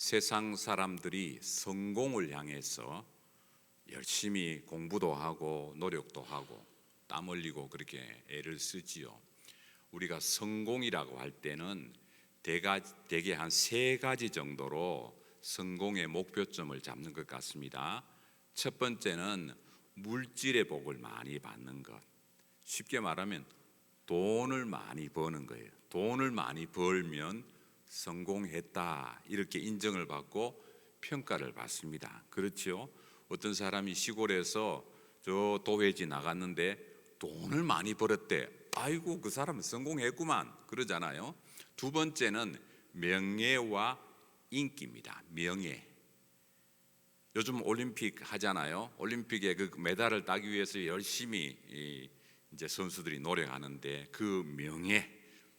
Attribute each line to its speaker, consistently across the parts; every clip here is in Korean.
Speaker 1: 세상 사람들이 성공을 향해서 열심히 공부도 하고 노력도 하고 땀 흘리고 그렇게 애를 쓰지요. 우리가 성공이라고 할 때는 대개 한 세 가지 정도로 성공의 목표점을 잡는 것 같습니다. 첫 번째는 물질의 복을 많이 받는 것. 쉽게 말하면 돈을 많이 버는 거예요. 돈을 많이 벌면 성공했다 이렇게 인정을 받고 평가를 받습니다. 그렇죠? 어떤 사람이 시골에서 저 도회지 나갔는데 돈을 많이 벌었대. 아이고 그 사람은 성공했구만 그러잖아요. 두 번째는 명예와 인기입니다. 명예. 요즘 올림픽 하잖아요. 올림픽에 그 메달을 따기 위해서 열심히 이제 선수들이 노력하는데 그 명예,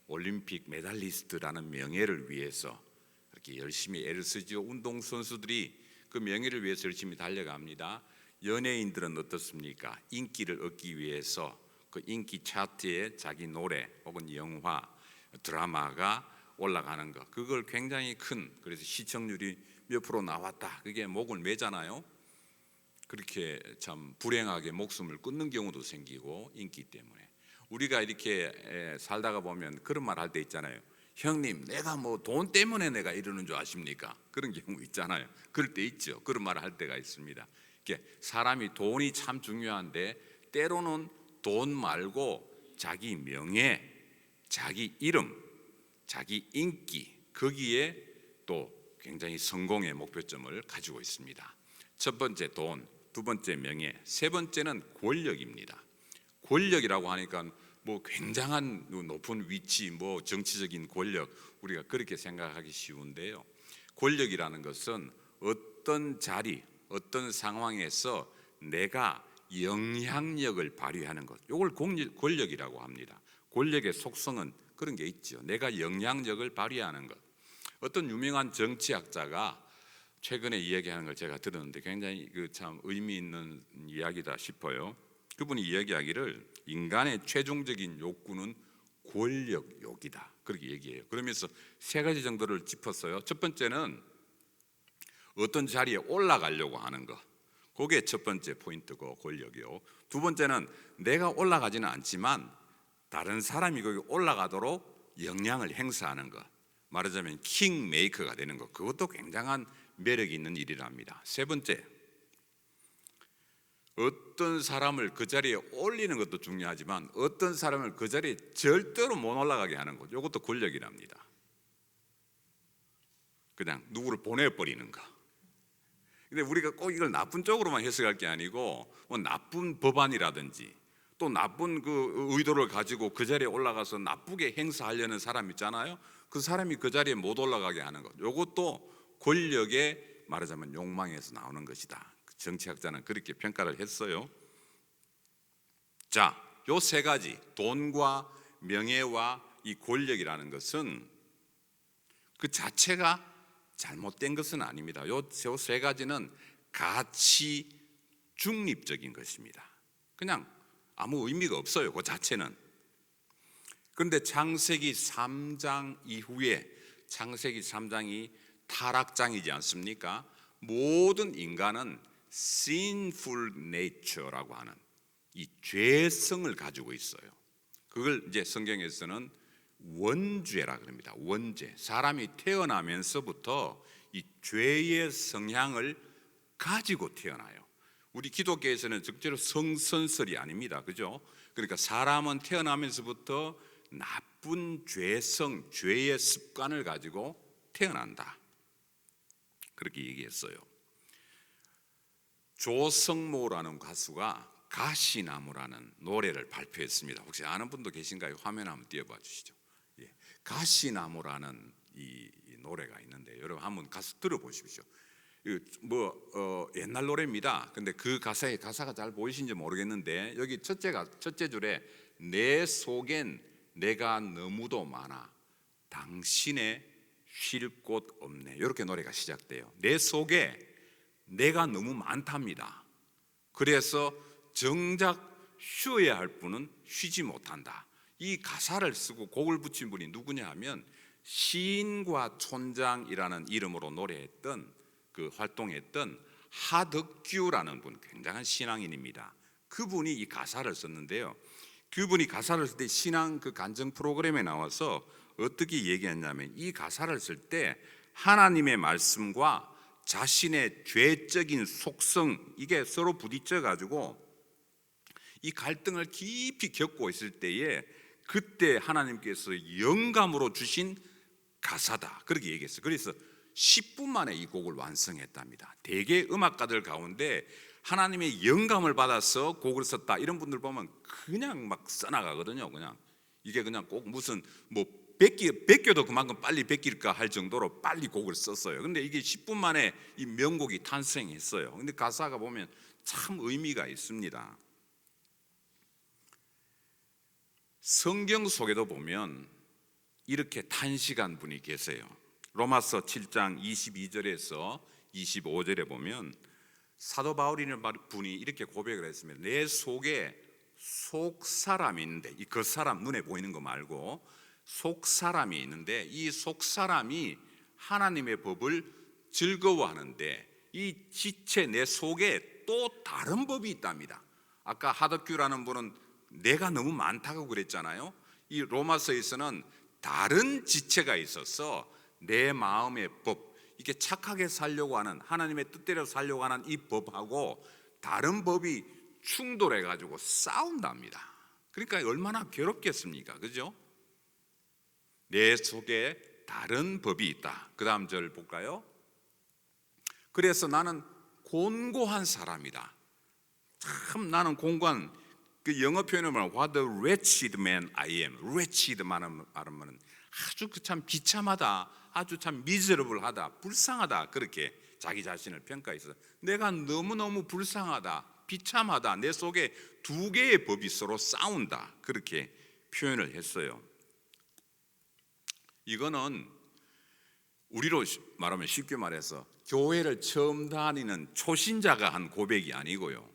Speaker 1: 올림픽 메달리스트라는 명예를 위해서 그렇게 열심히 애를 쓰죠. 운동 선수들이 그 명예를 위해서 열심히 달려갑니다. 연예인들은 어떻습니까? 인기를 얻기 위해서 그 인기 차트에 자기 노래 혹은 영화, 드라마가 올라가는 것, 그걸 굉장히 큰, 그래서 시청률이 몇 프로 나왔다, 그게 목을 매잖아요. 그렇게 참 불행하게 목숨을 끊는 경우도 생기고 인기 때문에. 우리가 이렇게 살다가 보면 그런 말 할 때 있잖아요. 형님, 내가 뭐 돈 때문에 내가 이러는 줄 아십니까? 그런 경우 있잖아요. 그럴 때 있죠. 그런 말을 할 때가 있습니다. 이렇게 사람이 돈이 참 중요한데 때로는 돈 말고 자기 명예, 자기 이름, 자기 인기, 거기에 또 굉장히 성공의 목표점을 가지고 있습니다. 첫 번째 돈, 두 번째 명예, 세 번째는 권력입니다. 권력이라고 하니까 뭐 굉장한 높은 위치, 뭐 정치적인 권력, 우리가 그렇게 생각하기 쉬운데요. 권력이라는 것은 어떤 자리, 어떤 상황에서 내가 영향력을 발휘하는 것, 이걸 권력이라고 합니다. 권력의 속성은 그런 게 있죠. 내가 영향력을 발휘하는 것. 어떤 유명한 정치학자가 최근에 이야기하는 걸 제가 들었는데 굉장히 참 의미 있는 이야기다 싶어요. 그분이 이야기하기를 인간의 최종적인 욕구는 권력욕이다, 그렇게 얘기해요. 그러면서 세 가지 정도를 짚었어요. 첫 번째는 어떤 자리에 올라가려고 하는 것, 그게 첫 번째 포인트고 권력이요. 두 번째는 내가 올라가지는 않지만 다른 사람이 거기 올라가도록 영향을 행사하는 것, 말하자면 킹메이커가 되는 것, 그것도 굉장한 매력이 있는 일이랍니다. 세 번째, 어떤 사람을 그 자리에 올리는 것도 중요하지만 어떤 사람을 그 자리에 절대로 못 올라가게 하는 것, 이것도 권력이랍니다. 그냥 누구를 보내버리는 거. 근데 우리가 꼭 이걸 나쁜 쪽으로만 해석할 게 아니고 뭐 나쁜 법안이라든지 또 나쁜 그 의도를 가지고 그 자리에 올라가서 나쁘게 행사하려는 사람 있잖아요. 그 사람이 그 자리에 못 올라가게 하는 것, 이것도 권력의 말하자면 욕망에서 나오는 것이다. 정치학자는 그렇게 평가를 했어요. 자, 요 세 가지, 돈과 명예와 이 권력이라는 것은 그 자체가 잘못된 것은 아닙니다. 요 세 가지는 가치 중립적인 것입니다. 그냥 아무 의미가 없어요, 그 자체는. 그런데 창세기 3장 이후에, 창세기 3장이 타락장이지 않습니까? 모든 인간은 sinful nature라고 하는 이 죄성을 가지고 있어요. 그걸 이제 성경에서는 원죄라 그럽니다. 원죄. 사람이 태어나면서부터 이 죄의 성향을 가지고 태어나요. 우리 기독교에서는 적절히 성선설이 아닙니다. 그죠? 그러니까 사람은 태어나면서부터 나쁜 죄성, 죄의 습관을 가지고 태어난다, 그렇게 얘기했어요. 조성모라는 가수가 가시나무라는 노래를 발표했습니다. 혹시 아는 분도 계신가요? 화면 한번 띄워봐 주시죠. 예, 가시나무라는 이 노래가 있는데 여러분 한번 가서 들어보십시오. 옛날 노래입니다. 근데 그 가사가 잘 보이신지 모르겠는데 여기 첫째 줄에 내 속엔 내가 너무도 많아 당신의 쉴 곳 없네, 이렇게 노래가 시작돼요. 내 속에 내가 너무 많답니다. 그래서 정작 쉬어야 할 분은 쉬지 못한다. 이 가사를 쓰고 곡을 붙인 분이 누구냐 하면 시인과 촌장이라는 이름으로 노래했던 그 활동했던 하덕규라는 분, 굉장한 신앙인입니다. 그분이 이 가사를 썼는데요. 그분이 가사를 쓸 때 신앙 그 간증 프로그램에 나와서 어떻게 얘기했냐면, 이 가사를 쓸 때 하나님의 말씀과 자신의 죄적인 속성, 이게 서로 부딪혀 가지고 이 갈등을 깊이 겪고 있을 때에 그때 하나님께서 영감으로 주신 가사다, 그렇게 얘기했어요. 그래서 10분 만에 이 곡을 완성했답니다. 대개 음악가들 가운데 하나님의 영감을 받아서 곡을 썼다 이런 분들 보면 그냥 막 써나가거든요. 그냥 이게 그냥 꼭 무슨 뭐 베껴도 그만큼 빨리 베낄까 할 정도로 빨리 곡을 썼어요. 근데 이게 10분 만에 이 명곡이 탄생했어요. 근데 가사가 보면 참 의미가 있습니다. 성경 속에도 보면 이렇게 탄식한 분이 계세요. 로마서 7장 22절에서 25절에 보면 사도 바울이라는 분이 이렇게 고백을 했습니다. 내 속에 속사람이 있는데, 이 겉사람 눈에 보이는 거 말고 속사람이 있는데, 이 속사람이 하나님의 법을 즐거워하는데 이 지체 내 속에 또 다른 법이 있답니다. 아까 하덕규라는 분은 내가 너무 많다고 그랬잖아요. 이 로마서에서는 다른 지체가 있어서 내 마음의 법, 이게 착하게 살려고 하는, 하나님의 뜻대로 살려고 하는 이 법하고 다른 법이 충돌해 가지고 싸운답니다. 그러니까 얼마나 괴롭겠습니까? 그죠? 내 속에 다른 법이 있다. 그 다음 절 볼까요? 그래서 나는 곤고한 사람이다. 참 나는 곤고한, 그 영어 표현을 말하면 What a wretched man I am. wretched 말하면 아주 참 비참하다, 아주 참 miserable하다, 불쌍하다, 그렇게 자기 자신을 평가해서 내가 너무너무 불쌍하다, 비참하다, 내 속에 두 개의 법이 서로 싸운다, 그렇게 표현을 했어요. 이거는 우리로 말하면 쉽게 말해서 교회를 처음 다니는 초신자가 한 고백이 아니고요.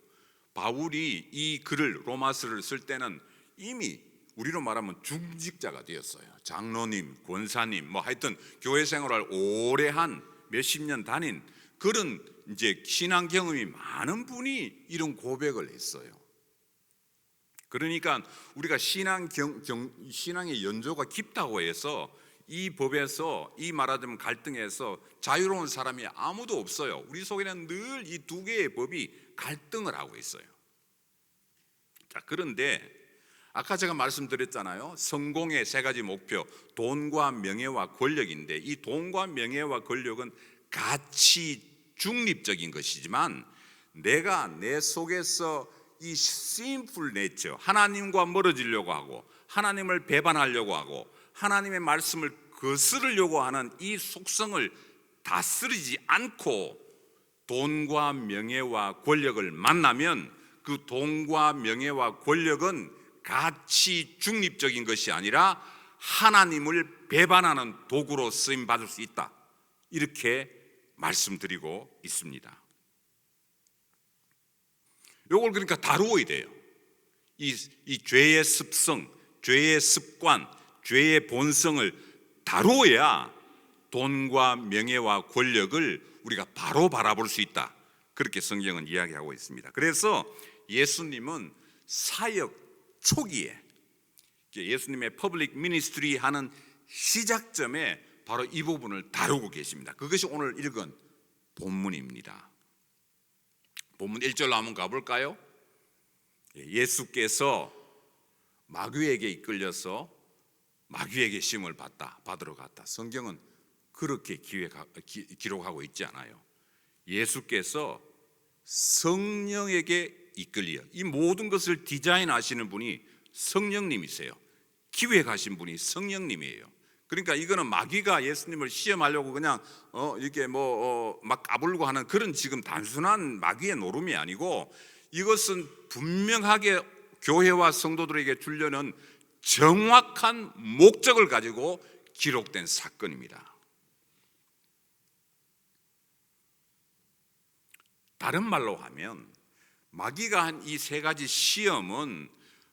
Speaker 1: 바울이 이 글을, 로마서를 쓸 때는 이미 우리로 말하면 중직자가 되었어요. 장로님, 권사님, 뭐 하여튼 교회 생활을 오래 한 몇십 년 다닌 그런 이제 신앙 경험이 많은 분이 이런 고백을 했어요. 그러니까 우리가 신앙의 연조가 깊다고 해서 이 법에서, 이 말하자면 갈등에서 자유로운 사람이 아무도 없어요. 우리 속에는 늘 이 두 개의 법이 갈등을 하고 있어요. 자, 그런데 아까 제가 말씀드렸잖아요. 성공의 세 가지 목표, 돈과 명예와 권력인데 이 돈과 명예와 권력은 가치 중립적인 것이지만 내가 내 속에서 이 sinful nature, 하나님과 멀어지려고 하고 하나님을 배반하려고 하고 하나님의 말씀을 거스르려고 하는 이 속성을 다스리지 않고 돈과 명예와 권력을 만나면 그 돈과 명예와 권력은 가치 중립적인 것이 아니라 하나님을 배반하는 도구로 쓰임 받을 수 있다, 이렇게 말씀드리고 있습니다. 이걸 그러니까 다루어야 돼요. 이 죄의 습성, 죄의 습관, 죄의 본성을 다루어야 돈과 명예와 권력을 우리가 바로 바라볼 수 있다, 그렇게 성경은 이야기하고 있습니다. 그래서 예수님은 사역 초기에 예수님의 퍼블릭 미니스트리 하는 시작점에 바로 이 부분을 다루고 계십니다. 그것이 오늘 읽은 본문입니다. 본문 1절로 한번 가볼까요? 예수께서 마귀에게 이끌려서 마귀에게 시험을 받으러 갔다. 성경은 그렇게 기록하고 있지 않아요. 예수께서 성령에게 이끌려, 이 모든 것을 디자인하시는 분이 성령님이세요. 기획하신 분이 성령님이에요. 그러니까 이거는 마귀가 예수님을 시험하려고 그냥 이렇게 막 까불고 하는 그런 지금 단순한 마귀의 노름이 아니고, 이것은 분명하게 교회와 성도들에게 주려는 정확한 목적을 가지고 기록된 사건입니다. 다른 말로 하면 마귀가 한 이 세 가지 시험은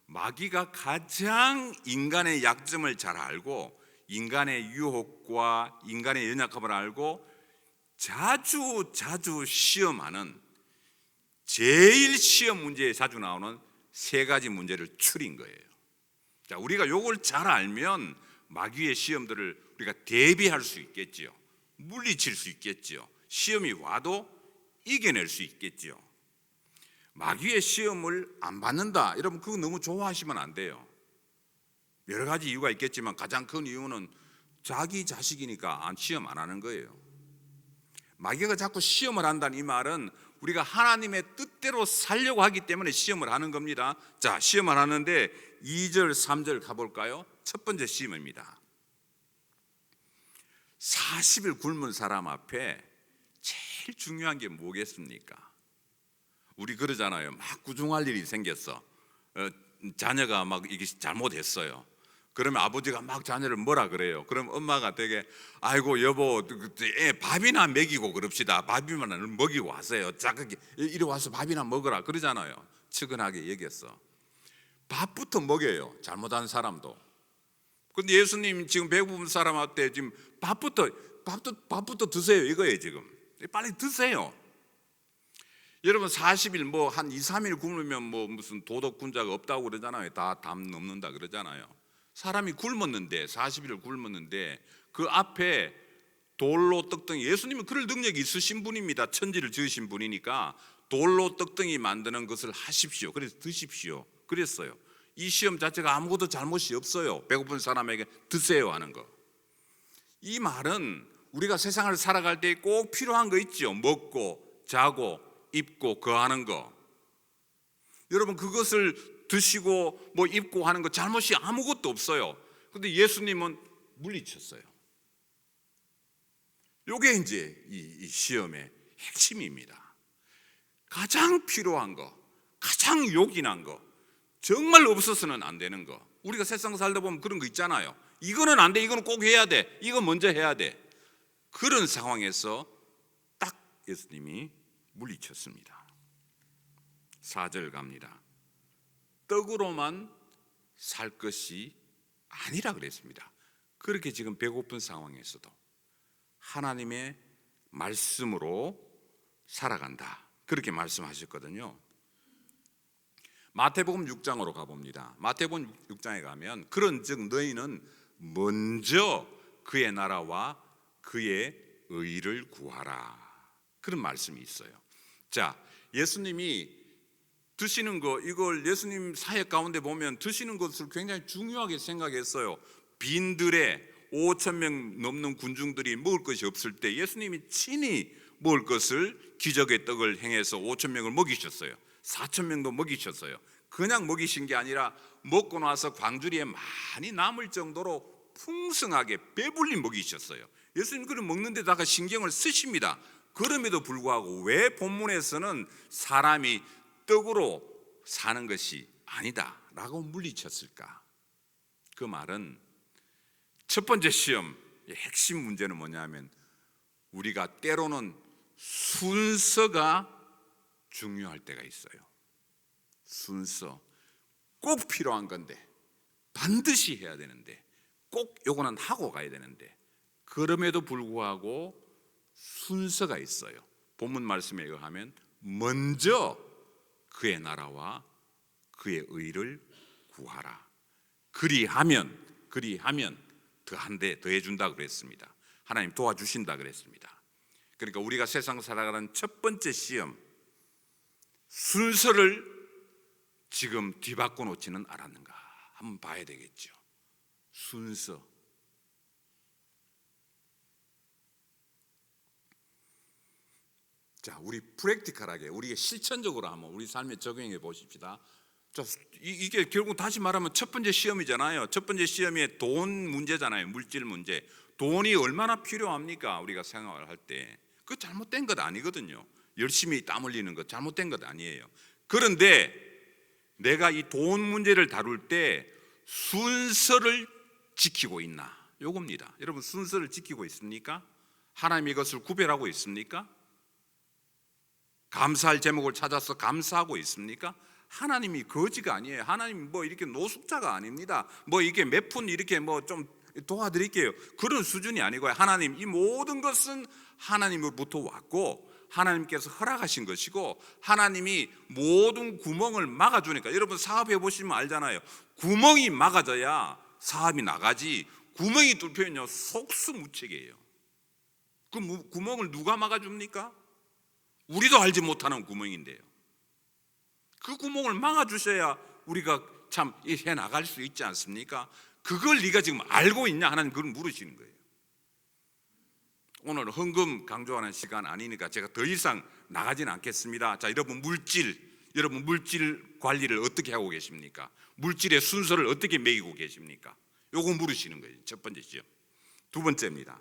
Speaker 1: 마귀가 가장 인간의 약점을 잘 알고 인간의 유혹과 인간의 연약함을 알고 자주 시험하는, 제일 시험 문제에 자주 나오는 세 가지 문제를 추린 거예요. 자, 우리가 요걸 잘 알면 마귀의 시험들을 우리가 대비할 수 있겠지요. 물리칠 수 있겠지요. 시험이 와도 이겨낼 수 있겠지요. 마귀의 시험을 안 받는다, 여러분 그거 너무 좋아하시면 안 돼요. 여러 가지 이유가 있겠지만 가장 큰 이유는 자기 자식이니까 시험 안 하는 거예요. 마귀가 자꾸 시험을 한다는 이 말은 우리가 하나님의 뜻대로 살려고 하기 때문에 시험을 하는 겁니다. 자, 시험을 하는데 2절 3절 가볼까요? 첫 번째 시험입니다. 40일 굶은 사람 앞에 제일 중요한 게 뭐겠습니까? 우리 그러잖아요. 막 구중할 일이 생겼어. 자녀가 막 이게 잘못했어요. 그러면 아버지가 막 자녀를 뭐라 그래요? 그럼 엄마가 되게 아이고 여보 애 밥이나 먹이고 그럽시다. 밥이나 먹이고 왔어요. 자, 이리 와서 밥이나 먹으라 그러잖아요. 측은하게 얘기했어. 밥부터 먹여요. 잘못한 사람도. 근데 예수님 지금 배고픈 사람한테 지금 밥부터 드세요 이거예요. 지금 빨리 드세요. 여러분 40일 뭐 한 2, 3일 굶으면 뭐 무슨 도덕군자가 없다고 그러잖아요. 다 담 넘는다 그러잖아요. 사람이 굶었는데 40일을 굶었는데 그 앞에 돌로 떡덩이, 예수님은 그럴 능력이 있으신 분입니다. 천지를 지으신 분이니까 돌로 떡덩이 만드는 것을 하십시오. 그래서 드십시오. 그랬어요. 이 시험 자체가 아무것도 잘못이 없어요. 배고픈 사람에게 드세요 하는 거. 이 말은 우리가 세상을 살아갈 때 꼭 필요한 거 있죠. 먹고 자고 입고 거하는 거. 여러분 그것을 드시고 뭐 입고 하는 거 잘못이 아무것도 없어요. 근데 예수님은 물리쳤어요. 요게 이제 이 시험의 핵심입니다. 가장 필요한 거, 가장 요긴한 거, 정말 없어서는 안 되는 거. 우리가 세상 살다 보면 그런 거 있잖아요. 이거는 안 돼, 이거는 꼭 해야 돼, 이거 먼저 해야 돼. 그런 상황에서 딱 예수님이 물리쳤습니다. 4절 갑니다. 떡으로만 살 것이 아니라 그랬습니다. 그렇게 지금 배고픈 상황에서도 하나님의 말씀으로 살아간다, 그렇게 말씀하셨거든요. 마태복음 6장으로 가봅니다. 마태복음 6장에 가면 그런즉 너희는 먼저 그의 나라와 그의 의를 구하라, 그런 말씀이 있어요. 자, 예수님이 드시는 거, 이걸 예수님 사역 가운데 보면 드시는 것을 굉장히 중요하게 생각했어요. 빈들에 5,000명 넘는 군중들이 먹을 것이 없을 때 예수님이 친히 먹을 것을 기적의 떡을 행해서 5,000명을 먹이셨어요. 4,000명도 먹이셨어요. 그냥 먹이신 게 아니라 먹고 나서 광주리에 많이 남을 정도로 풍성하게 배불리 먹이셨어요. 예수님 그걸 먹는 데다가 신경을 쓰십니다. 그럼에도 불구하고 왜 본문에서는 사람이 떡으로 사는 것이 아니다 라고 물리쳤을까? 그 말은 첫 번째 시험의 핵심 문제는 뭐냐면 우리가 때로는 순서가 중요할 때가 있어요. 순서, 꼭 필요한 건데 반드시 해야 되는데 꼭 요거는 하고 가야 되는데 그럼에도 불구하고 순서가 있어요. 본문 말씀에 의하면 먼저 그의 나라와 그의 의를 구하라. 그리하면 더한데 더해준다 그랬습니다. 하나님 도와주신다 그랬습니다. 그러니까 우리가 세상 살아가는 첫 번째 시험, 순서를 지금 뒤바꿔 놓지는 않았는가 한번 봐야 되겠죠. 순서. 자, 우리 프랙티컬하게, 우리가 실천적으로 한번 우리 삶에 적용해 보십시다. 이게 결국 다시 말하면 첫 번째 시험이잖아요. 첫 번째 시험이 돈 문제잖아요. 물질 문제. 돈이 얼마나 필요합니까? 우리가 생활을 할 때. 그거 잘못된 것 아니거든요. 열심히 땀 흘리는 것 잘못된 것 아니에요. 그런데 내가 이 돈 문제를 다룰 때 순서를 지키고 있나? 요겁니다. 여러분 순서를 지키고 있습니까? 하나님 이것을 구별하고 있습니까? 감사할 제목을 찾아서 감사하고 있습니까? 하나님이 거지가 아니에요. 하나님 뭐 이렇게 노숙자가 아닙니다. 뭐 이게 몇 푼 이렇게 뭐 좀 도와드릴게요. 그런 수준이 아니고요. 하나님, 이 모든 것은 하나님으로부터 왔고 하나님께서 허락하신 것이고 하나님이 모든 구멍을 막아주니까, 여러분 사업해 보시면 알잖아요. 구멍이 막아져야 사업이 나가지, 구멍이 뚫려면요 속수무책이에요. 그 구멍을 누가 막아줍니까? 우리도 알지 못하는 구멍인데요. 그 구멍을 막아주셔야 우리가 참 해나갈 수 있지 않습니까? 그걸 네가 지금 알고 있냐? 하나님 그걸 물으시는 거예요. 오늘 헌금 강조하는 시간 아니니까 제가 더 이상 나가지는 않겠습니다. 자, 여러분 물질 관리를 어떻게 하고 계십니까? 물질의 순서를 어떻게 매기고 계십니까? 요거 물으시는 거예요. 첫 번째죠. 두 번째입니다.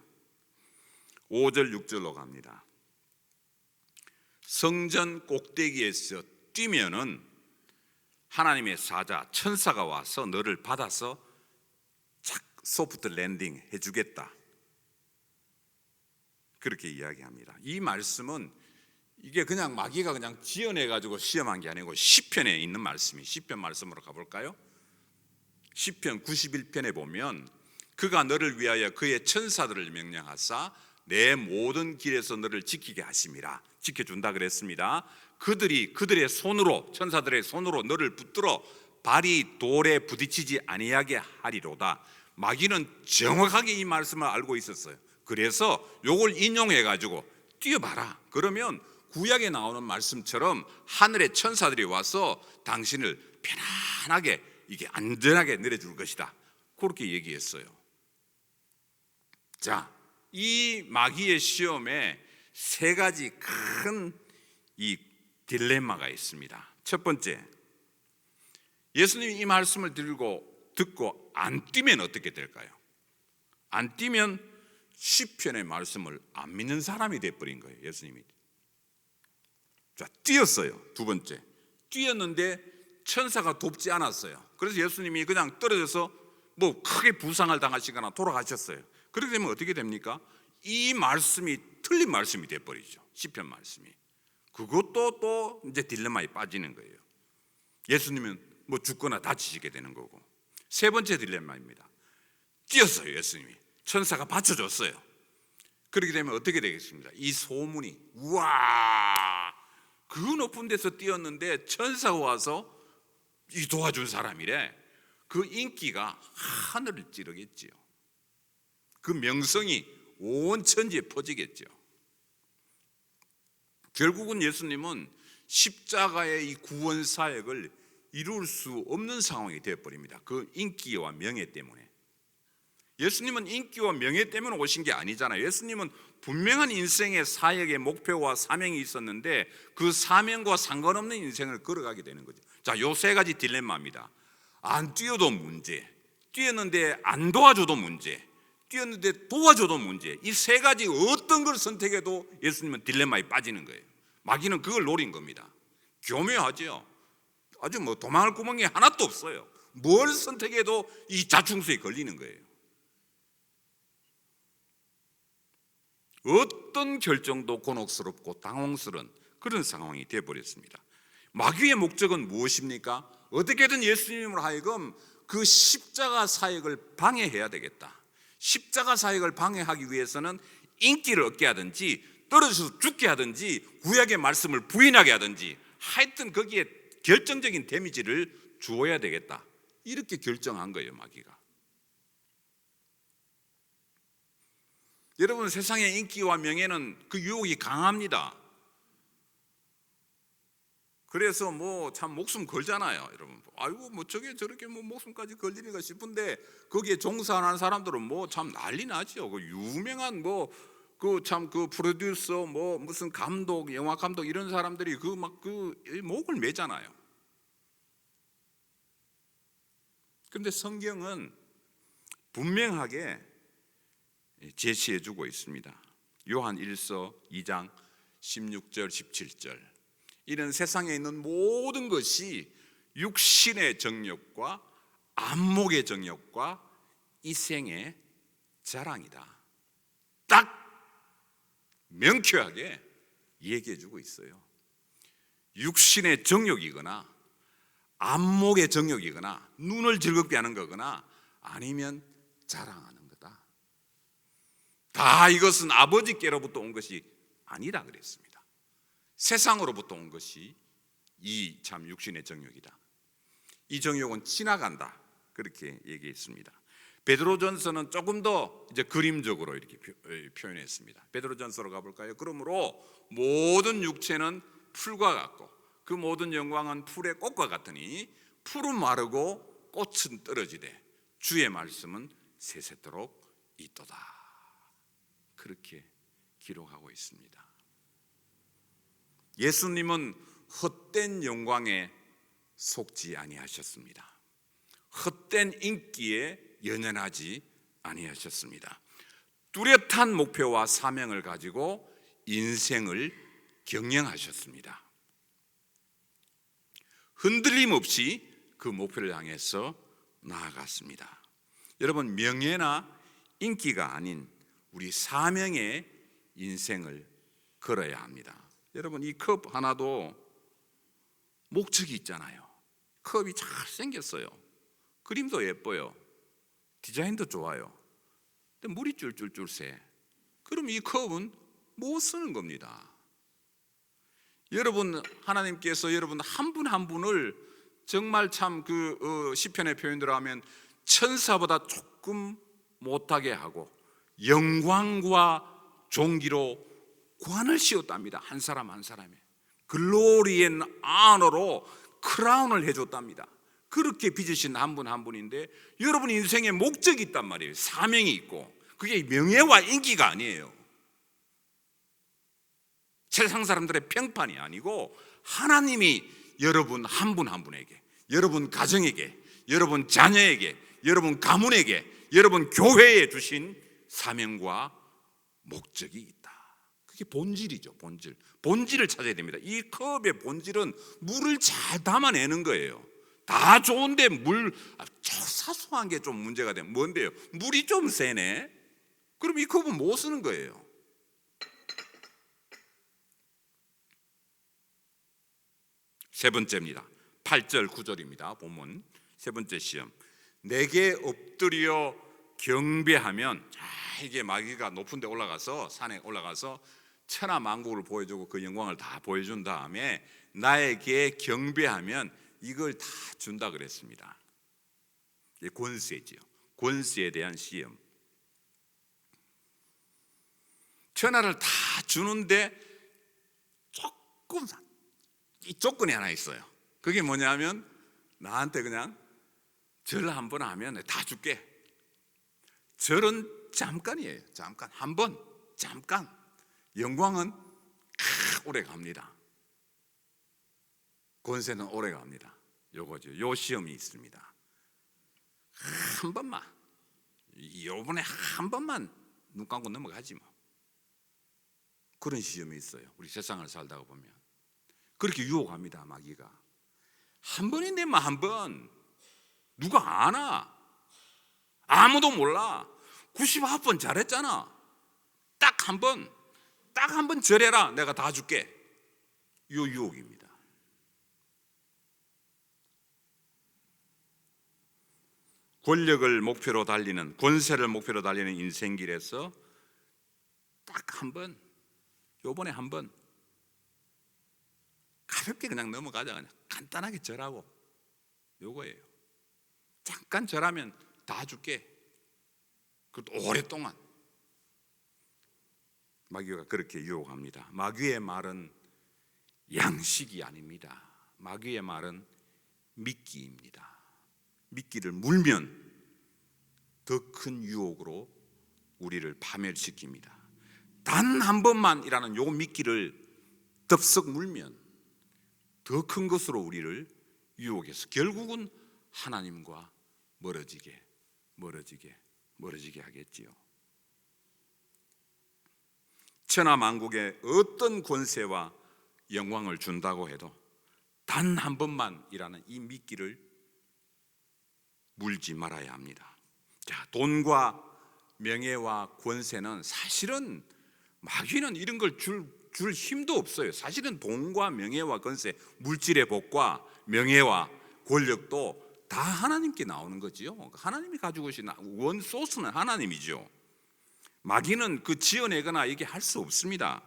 Speaker 1: 5절 6절로 갑니다. 성전 꼭대기에서 뛰면은 하나님의 사자 천사가 와서 너를 받아서 착 소프트 랜딩 해주겠다, 그렇게 이야기합니다. 이 말씀은 이게 그냥 마귀가 그냥 지어내가지고 시험한 게 아니고 시편에 있는 말씀이, 시편 말씀으로 가볼까요? 시편 91편에 보면 그가 너를 위하여 그의 천사들을 명령하사 내 모든 길에서 너를 지키게 하심이라, 지켜준다 그랬습니다. 그들의 손으로, 천사들의 손으로 너를 붙들어 발이 돌에 부딪히지 아니하게 하리로다. 마귀는 정확하게 이 말씀을 알고 있었어요. 그래서 요걸 인용해 가지고 뛰어봐라. 그러면 구약에 나오는 말씀처럼 하늘의 천사들이 와서 당신을 편안하게, 이게 안전하게 내려줄 것이다, 그렇게 얘기했어요. 자, 이 마귀의 시험에 세 가지 큰 이 딜레마가 있습니다. 첫 번째, 예수님이 이 말씀을 듣고 안 뛰면 어떻게 될까요? 안 뛰면 시편의 말씀을 안 믿는 사람이 돼버린 거예요. 예수님이. 자, 뛰었어요. 두 번째, 뛰었는데 천사가 돕지 않았어요. 그래서 예수님이 그냥 떨어져서 뭐 크게 부상을 당하시거나 돌아가셨어요. 그렇게 되면 어떻게 됩니까? 이 말씀이 틀린 말씀이 돼버리죠. 시편 말씀이. 그것도 또 이제 딜레마에 빠지는 거예요. 예수님은 뭐 죽거나 다치시게 되는 거고. 세 번째 딜레마입니다. 뛰었어요. 예수님이. 천사가 받쳐줬어요. 그렇게 되면 어떻게 되겠습니까? 이 소문이, 우와, 그 높은 데서 뛰었는데 천사가 와서 이 도와준 사람이래. 그 인기가 하늘을 찌르겠지요. 그 명성이 온 천지에 퍼지겠죠. 결국은 예수님은 십자가의 이 구원 사역을 이룰 수 없는 상황이 되어버립니다. 그 인기와 명예 때문에. 예수님은 인기와 명예 때문에 오신 게 아니잖아요. 예수님은 분명한 인생의 사역의 목표와 사명이 있었는데 그 사명과 상관없는 인생을 걸어가게 되는 거죠. 자, 요 세 가지 딜레마입니다. 안 뛰어도 문제, 뛰었는데 안 도와줘도 문제, 뛰었는데 도와줘도 문제. 이 세 가지 어떤 걸 선택해도 예수님은 딜레마에 빠지는 거예요. 마귀는 그걸 노린 겁니다. 교묘하죠. 아주 뭐 도망할 구멍이 하나도 없어요. 뭘 선택해도 이 자충수에 걸리는 거예요. 어떤 결정도 곤혹스럽고 당황스러운 그런 상황이 되어버렸습니다. 마귀의 목적은 무엇입니까? 어떻게든 예수님으로 하여금 그 십자가 사역을 방해해야 되겠다. 십자가 사역을 방해하기 위해서는 인기를 얻게 하든지 떨어져서 죽게 하든지 구약의 말씀을 부인하게 하든지 하여튼 거기에 결정적인 데미지를 주어야 되겠다, 이렇게 결정한 거예요. 마귀가. 여러분, 세상의 인기와 명예는 그 유혹이 강합니다. 그래서 뭐 참 목숨 걸잖아요. 여러분, 아이고 뭐 저게 저렇게 뭐 목숨까지 걸리는가 싶은데 거기에 종사하는 사람들은 뭐 참 난리 나죠. 그 유명한 뭐 그 참 그 프로듀서 뭐 무슨 감독, 영화 감독 이런 사람들이 그 막 그 목을 매잖아요. 그런데 성경은 분명하게 제시해주고 있습니다. 요한 1서 2장 16절 17절, 이런 세상에 있는 모든 것이 육신의 정욕과 안목의 정욕과 이생의 자랑이다, 딱 명쾌하게 얘기해주고 있어요. 육신의 정욕이거나 안목의 정욕이거나 눈을 즐겁게 하는 거거나 아니면 자랑하는 것, 다 이것은 아버지께로부터 온 것이 아니라 그랬습니다. 세상으로부터 온 것이 이 참 육신의 정욕이다. 이 정욕은 지나간다. 그렇게 얘기했습니다. 베드로전서는 조금 더 이제 그림적으로 이렇게 표현했습니다. 베드로전서로 가볼까요? 그러므로 모든 육체는 풀과 같고 그 모든 영광은 풀의 꽃과 같으니 풀은 마르고 꽃은 떨어지되 주의 말씀은 세세토록 있도다. 그렇게 기록하고 있습니다. 예수님은 헛된 영광에 속지 아니하셨습니다. 헛된 인기에 연연하지 아니하셨습니다. 뚜렷한 목표와 사명을 가지고 인생을 경영하셨습니다. 흔들림 없이 그 목표를 향해서 나아갔습니다. 여러분, 명예나 인기가 아닌 우리 사명의 인생을 걸어야 합니다. 여러분, 이 컵 하나도 목적이 있잖아요. 컵이 잘 생겼어요. 그림도 예뻐요. 디자인도 좋아요. 근데 물이 쫄쫄쫄 새. 그럼 이 컵은 못 쓰는 겁니다. 여러분, 하나님께서 여러분 한 분 한 분을 정말 참 그 시편의 표현대로 하면 천사보다 조금 못하게 하고 영광과 존귀로 관을 씌웠답니다. 한 사람 한 사람에 글로리 앤 아너로 크라운을 해줬답니다. 그렇게 빚으신 한 분 한 분인데 여러분 인생에 목적이 있단 말이에요. 사명이 있고 그게 명예와 인기가 아니에요. 세상 사람들의 평판이 아니고 하나님이 여러분 한 분 한 분에게, 여러분 가정에게, 여러분 자녀에게, 여러분 가문에게, 여러분 교회에 주신 사명과 목적이 있다. 그게 본질이죠. 본질을 찾아야 됩니다. 이 컵의 본질은 물을 잘 담아내는 거예요. 다 좋은데 물 사소한 게 좀 문제가 되면 뭔데요? 물이 좀 세네. 그럼 이 컵은 못 쓰는 거예요. 세 번째입니다. 8절 9절입니다. 본문 세 번째 시험. 내게 엎드려 경배하면, 이게 마귀가 높은 데 올라가서 산에 올라가서 천하 만국을 보여주고 그 영광을 다 보여준 다음에 나에게 경배하면 이걸 다 준다 그랬습니다. 이게 권세지요. 권세에 대한 시험. 천하를 다 주는데 조금 이 조건이 하나 있어요. 그게 뭐냐면 나한테 그냥 절 한 번 하면 다 줄게. 절은 잠깐이에요. 잠깐, 한 번, 잠깐. 영광은 오래 갑니다. 권세는 오래 갑니다. 요거죠. 요 시험이 있습니다. 한 번만, 요번에 한 번만 눈 감고 넘어가지 뭐. 그런 시험이 있어요. 우리 세상을 살다가 보면 그렇게 유혹합니다. 마귀가. 한 번인데 뭐 한 번. 누가 아나? 아무도 몰라. 99번 잘했잖아. 딱 한 번, 딱 한 번 절해라. 내가 다 줄게. 요 유혹입니다. 권력을 목표로 달리는, 권세를 목표로 달리는 인생길에서 딱 한 번, 요번에 한 번 가볍게 그냥 넘어가자. 그냥 간단하게 절하고 요거예요. 잠깐 절하면 다 줄게. 그것도 오랫동안. 마귀가 그렇게 유혹합니다. 마귀의 말은 양식이 아닙니다. 마귀의 말은 미끼입니다. 미끼를 물면 더 큰 유혹으로 우리를 파멸시킵니다. 단 한 번만이라는 요 미끼를 덥석 물면 더 큰 것으로 우리를 유혹해서 결국은 하나님과 멀어지게 하겠지요. 천하 만국에 어떤 권세와 영광을 준다고 해도 단 한 번만이라는 이 미끼를 물지 말아야 합니다. 자, 돈과 명예와 권세는 사실은 마귀는 이런 걸 줄 힘도 없어요. 사실은 돈과 명예와 권세, 물질의 복과 명예와 권력도 다 하나님께 나오는 거지요. 하나님이 가지고 계신 원 소스는 하나님이죠. 마귀는 그 지어내거나 이게 할 수 없습니다.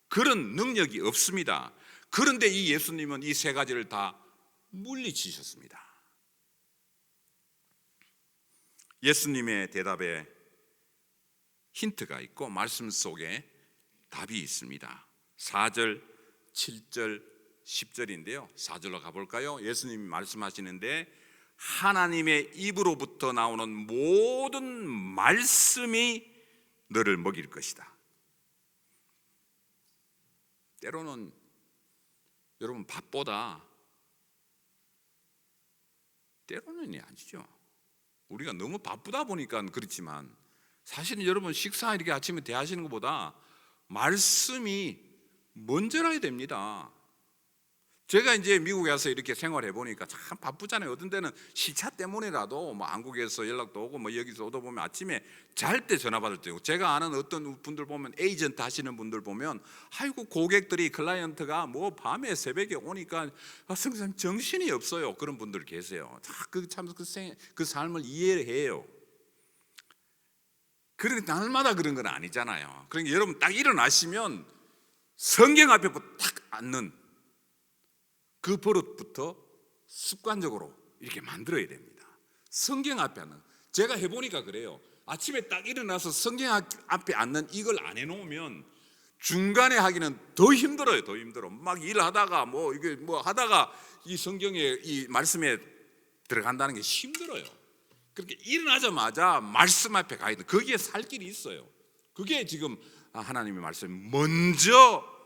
Speaker 1: 그런 능력이 없습니다. 그런데 이 예수님은 이 세 가지를 다 물리치셨습니다. 예수님의 대답에 힌트가 있고 말씀 속에 답이 있습니다. 4절, 7절, 10절인데요. 4절로 가볼까요? 예수님이 말씀하시는데 하나님의 입으로부터 나오는 모든 말씀이 너를 먹일 것이다. 때로는 여러분 밥보다, 때로는이 아니죠, 우리가 너무 바쁘다 보니까 그렇지만 사실은 여러분 식사 이렇게 아침에 대하시는 것보다 말씀이 먼저라야 됩니다. 제가 이제 미국에 와서 이렇게 생활해 보니까 참 바쁘잖아요. 어떤 때는 시차 때문에라도 뭐 한국에서 연락도 오고 뭐 여기서 오다 보면 아침에 잘 때 전화 받을 때고, 제가 아는 어떤 분들 보면 에이전트 하시는 분들 보면 아이고 고객들이 클라이언트가 뭐 밤에 새벽에 오니까 선생님 정신이 없어요. 그런 분들 계세요. 그 삶을 이해해요. 그런데 날마다 그런 건 아니잖아요. 그러니까 여러분 딱 일어나시면 성경 앞에 딱 앉는 그 버릇부터 습관적으로 이렇게 만들어야 됩니다. 성경 앞에 앉는, 제가 해보니까 그래요. 아침에 딱 일어나서 성경 앞에 앉는 이걸 안 해놓으면 중간에 하기는 더 힘들어요. 더 힘들어. 막 일하다가 뭐 이게 뭐 하다가 이 성경에 이 말씀에 들어간다는 게 힘들어요. 그렇게 일어나자마자 말씀 앞에 가야 돼. 거기에 살 길이 있어요. 그게 지금 하나님의 말씀, 먼저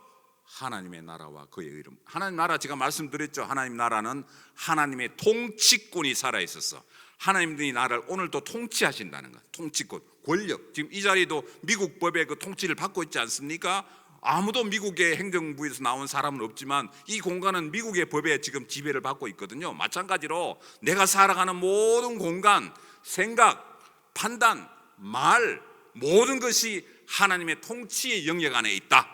Speaker 1: 하나님의 나라와 그의 의를. 하나님 나라, 제가 말씀드렸죠. 하나님 나라는 하나님의 통치권이 살아있어서 하나님이 나라를 오늘도 통치하신다는 것. 통치권, 권력. 지금 이 자리도 미국 법의 그 통치를 받고 있지 않습니까? 아무도 미국의 행정부에서 나온 사람은 없지만 이 공간은 미국의 법에 지금 지배를 받고 있거든요. 마찬가지로 내가 살아가는 모든 공간, 생각, 판단, 말, 모든 것이 하나님의 통치의 영역 안에 있다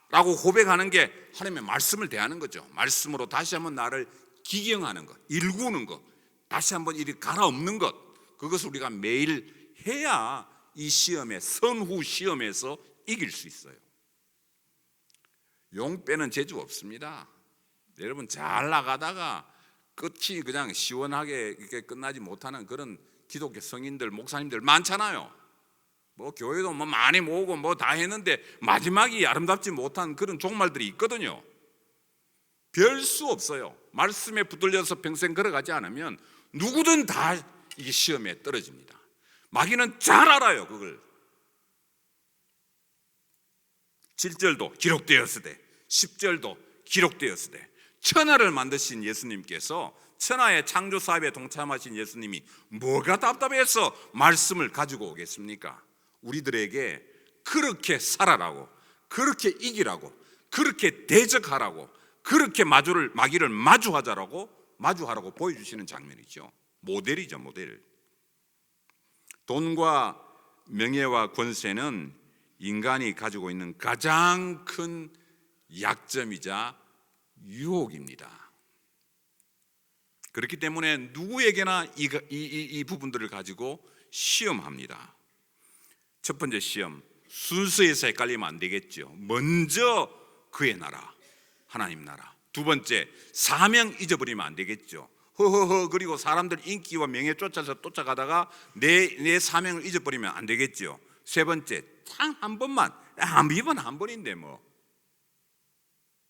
Speaker 1: 라고 고백하는 게 하나님의 말씀을 대하는 거죠. 말씀으로 다시 한번 나를 기경하는 것, 일구는 것, 다시 한번 이렇게 갈아엎는 것, 그것을 우리가 매일 해야 이 시험에, 선후 시험에서 이길 수 있어요. 용 빼는 재주 없습니다. 여러분 잘 나가다가 끝이 그냥 시원하게 이렇게 끝나지 못하는 그런 기독교 성인들, 목사님들 많잖아요. 뭐 교회도 뭐 많이 모으고 뭐 다 했는데 마지막이 아름답지 못한 그런 종말들이 있거든요. 별 수 없어요. 말씀에 붙들려서 평생 걸어가지 않으면 누구든 다 이게 시험에 떨어집니다. 마귀는 잘 알아요, 그걸. 7절도 기록되었으되 10절도 기록되었으되, 천하를 만드신 예수님께서, 천하의 창조 사업에 동참하신 예수님이 뭐가 답답해서 말씀을 가지고 오겠습니까? 우리들에게 그렇게 살아라고, 그렇게 이기라고, 그렇게 대적하라고, 그렇게 마귀를 마주하라고 보여주시는 장면이죠. 모델이죠, 모델. 돈과 명예와 권세는 인간이 가지고 있는 가장 큰 약점이자 유혹입니다. 그렇기 때문에 누구에게나 이 부분들을 가지고 시험합니다. 첫 번째 시험, 순서에서 헷갈리면 안 되겠죠. 먼저 그의 나라, 하나님 나라. 두 번째, 사명 잊어버리면 안 되겠죠. 허허허 그리고 사람들 인기와 명예 쫓아가다가 내 사명을 잊어버리면 안 되겠죠. 세 번째, 딱 한 번만, 이번 한 번인데 뭐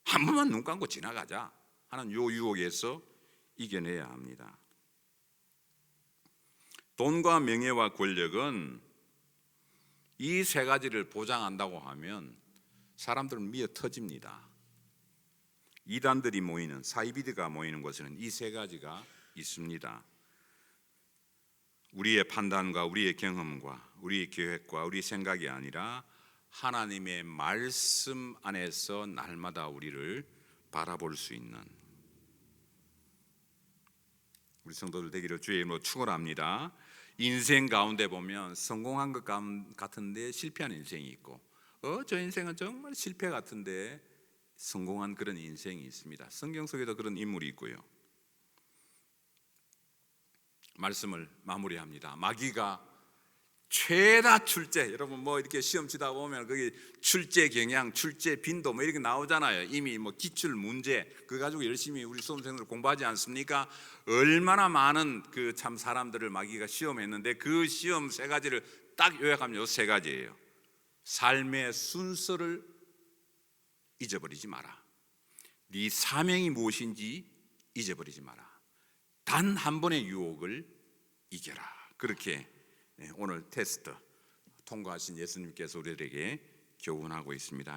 Speaker 1: 한 번만 눈 감고 지나가자 하는 요 유혹에서 이겨내야 합니다. 돈과 명예와 권력은 이 세 가지를 보장한다고 하면 사람들은 미어 터집니다. 이단들이 모이는, 사이비드가 모이는 곳에는 이 세 가지가 있습니다. 우리의 판단과 우리의 경험과 우리의 계획과 우리 생각이 아니라 하나님의 말씀 안에서 날마다 우리를 바라볼 수 있는 우리 성도들 되기를 주의 이름으로 축원합니다. 인생 가운데 보면 성공한 것 같은데 실패한 인생이 있고, 저 인생은 정말 실패 같은데 성공한 그런 인생이 있습니다. 성경 속에도 그런 인물이 있고요. 말씀을 마무리합니다. 마귀가 최다 출제, 여러분 뭐 이렇게 시험 치다 보면 거기 출제 경향, 출제 빈도 뭐 이렇게 나오잖아요. 이미 뭐 기출 문제 그거 가지고 열심히 우리 수험생들 공부하지 않습니까? 얼마나 많은 그 참 사람들을 마귀가 시험했는데 그 시험 세 가지를 딱 요약하면 요 세 가지예요. 삶의 순서를 잊어버리지 마라. 네 사명이 무엇인지 잊어버리지 마라. 단 한 번의 유혹을 이겨라. 그렇게 오늘 테스트 통과하신 예수님께서 우리들에게 교훈하고 있습니다.